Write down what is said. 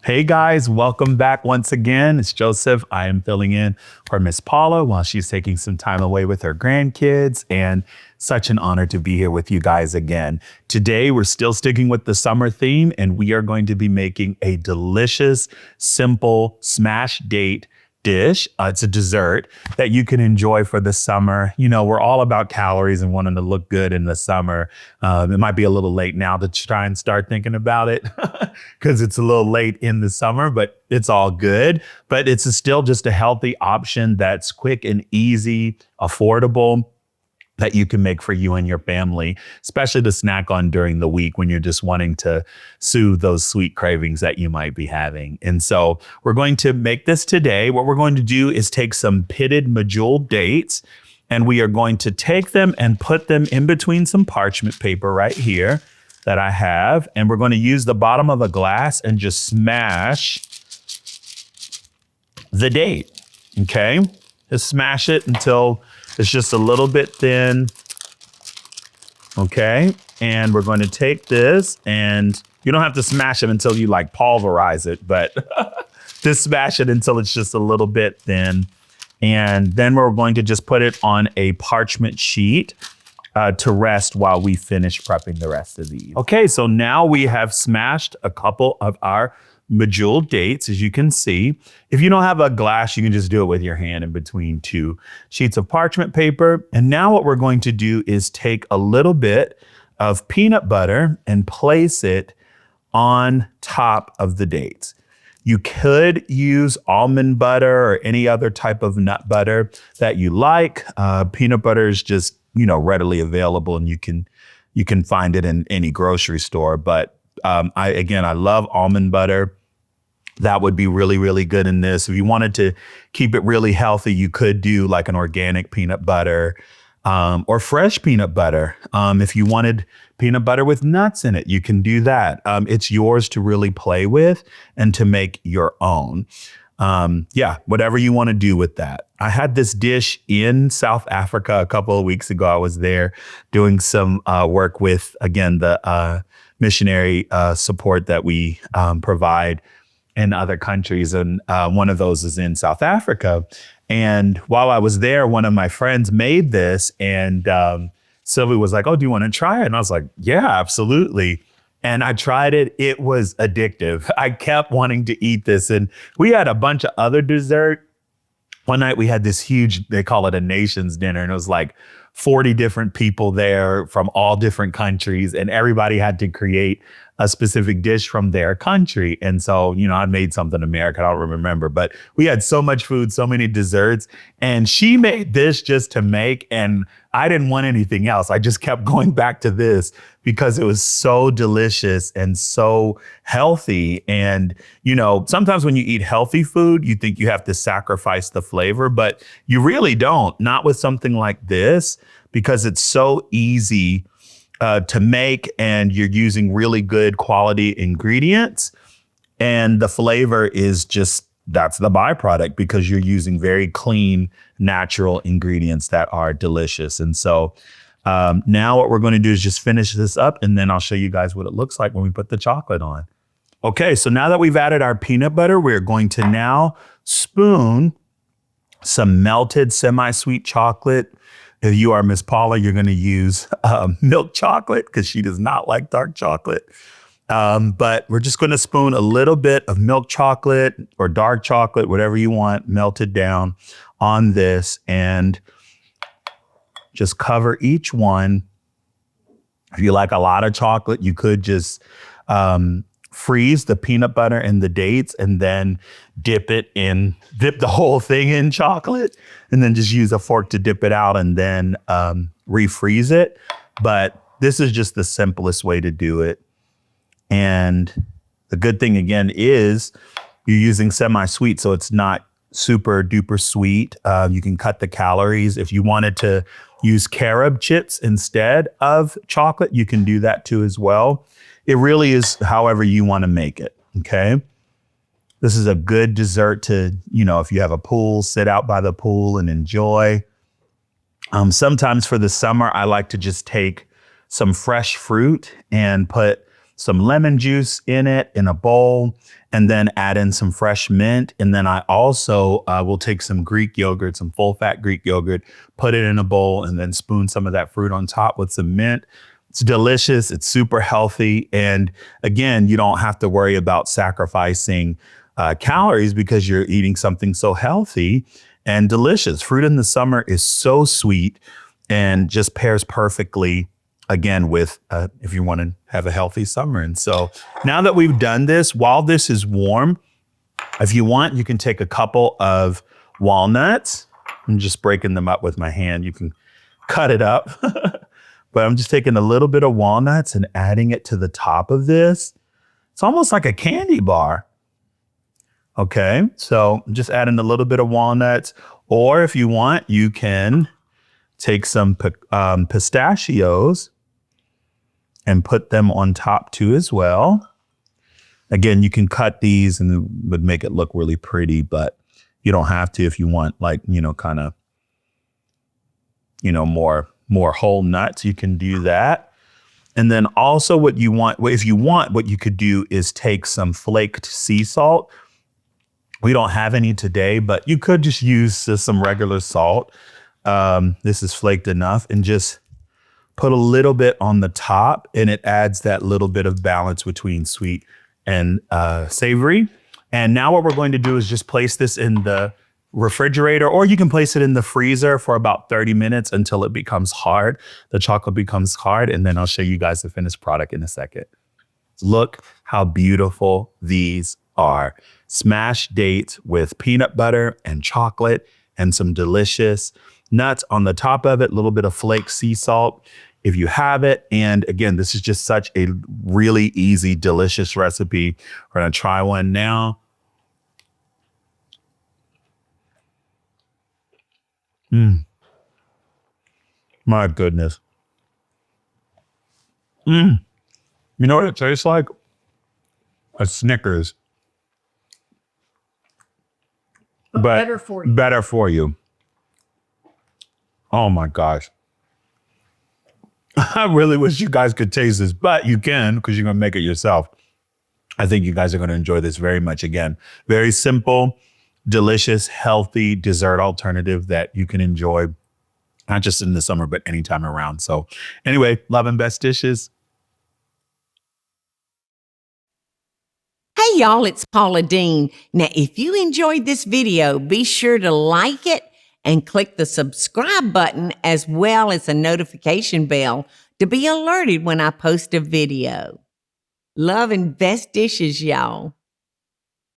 Hey guys, welcome back once again. It's Joseph. I am filling in for Miss Paula while she's taking some time away with her grandkids, and such an honor to be here with you guys again. Today, we're still sticking with the summer theme, and we are going to be making a delicious, simple smash date dish. It's a dessert that you can enjoy for the summer. You know, we're all about calories and wanting to look good in the summer. It might be a little late now to try and start thinking about it because it's a little late in the summer, but it's all good. But it's still just a healthy option that's quick and easy, affordable, that you can make for you and your family, especially to snack on during the week when you're just wanting to soothe those sweet cravings that you might be having. And so we're going to make this today. What we're going to do is take some pitted medjool dates, and we are going to take them and put them in between some parchment paper right here that I have. And we're going to use the bottom of a glass and just smash the date, okay? Just smash it until it's just a little bit thin, okay? And we're going to take this, and you don't have to smash it until you like pulverize it, but just smash it until it's just a little bit thin. And then we're going to just put it on a parchment sheet to rest while we finish prepping the rest of these. Okay, so now we have smashed a couple of our medjool dates, as you can see. If you don't have a glass, you can just do it with your hand in between two sheets of parchment paper. And now what we're going to do is take a little bit of peanut butter and place it on top of the dates. You could use almond butter or any other type of nut butter that you like. Peanut butter is just, you know, readily available, and you can find it in any grocery store. But I love almond butter. That would be really, really good in this. If you wanted to keep it really healthy, you could do like an organic peanut butter or fresh peanut butter. If you wanted peanut butter with nuts in it, you can do that. It's yours to really play with and to make your own. Whatever you want to do with that. I had this dish in South Africa a couple of weeks ago. I was there doing some work with, again, the missionary support that we provide in other countries. And one of those is in South Africa. And while I was there, one of my friends made this, and Sylvie was like, "Oh, do you want to try it?" And I was like, "Yeah, absolutely." And I tried it. It was addictive. I kept wanting to eat this. And we had a bunch of other dessert. One night we had this huge, they call it a nation's dinner. And it was like 40 different people there from all different countries. And everybody had to create a specific dish from their country. And so, you know, I made something American, I don't remember, but we had so much food, so many desserts, and she made this just to make, and I didn't want anything else. I just kept going back to this because it was so delicious and so healthy. And, you know, sometimes when you eat healthy food, you think you have to sacrifice the flavor, but you really don't, not with something like this, because it's so easy to make, and you're using really good quality ingredients, and the flavor is just, that's the byproduct, because you're using very clean, natural ingredients that are delicious. And so now what we're going to do is just finish this up, and then I'll show you guys what it looks like when we put the chocolate on. Okay, so now that we've added our peanut butter, we're going to now spoon some melted semi-sweet chocolate. If you are Miss Paula, you're going to use milk chocolate because she does not like dark chocolate. But we're just going to spoon a little bit of milk chocolate or dark chocolate, whatever you want, melted down on this, and just cover each one. If you like a lot of chocolate, you could just freeze the peanut butter and the dates, and then dip the whole thing in chocolate, and then just use a fork to dip it out, and then refreeze it. But this is just the simplest way to do it. And the good thing, again, is you're using semi-sweet, so it's not super duper sweet. You can cut the calories. If you wanted to use carob chips instead of chocolate, you can do that too as well. It really is however you want to make it, okay? This is a good dessert to, you know, if you have a pool, sit out by the pool and enjoy. Sometimes for the summer, I like to just take some fresh fruit and put some lemon juice in it in a bowl, and then add in some fresh mint. And then I also will take some Greek yogurt, some full fat Greek yogurt, put it in a bowl, and then spoon some of that fruit on top with some mint. It's delicious. It's super healthy. And again, you don't have to worry about sacrificing calories because you're eating something so healthy and delicious. Fruit in the summer is so sweet and just pairs perfectly, again, with if you want to have a healthy summer. And so now that we've done this, while this is warm, if you want, you can take a couple of walnuts. I'm just breaking them up with my hand. You can cut it up. But I'm just taking a little bit of walnuts and adding it to the top of this. It's almost like a candy bar. Okay, so I'm just adding a little bit of walnuts. Or if you want, you can take some pistachios and put them on top too as well. Again, you can cut these and it would make it look really pretty, but you don't have to if you want, like, kind of, more whole nuts, you can do that. And then also what you want, if you want, what you could do is take some flaked sea salt. We don't have any today, but you could just use some regular salt. This is flaked enough, and just put a little bit on the top, and it adds that little bit of balance between sweet and savory. And now what we're going to do is just place this in the refrigerator, or you can place it in the freezer for about 30 minutes until it becomes hard. The chocolate becomes hard, and then I'll show you guys the finished product in a second. Look how beautiful these are. Smashed dates with peanut butter and chocolate and some delicious nuts on the top of it, a little bit of flake sea salt if you have it. And again, this is just such a really easy, delicious recipe. We're gonna try one now. My goodness. You know what it tastes like? A Snickers. But better for you. Better for you. Oh my gosh. I really wish you guys could taste this, but you can because you're going to make it yourself. I think you guys are going to enjoy this very much. Again, very simple, delicious, healthy dessert alternative that you can enjoy, not just in the summer, but anytime around. So anyway, love and best dishes. Hey y'all, it's Paula Deen. Now, if you enjoyed this video, be sure to like it and click the subscribe button as well as the notification bell to be alerted when I post a video. Love and best dishes, y'all.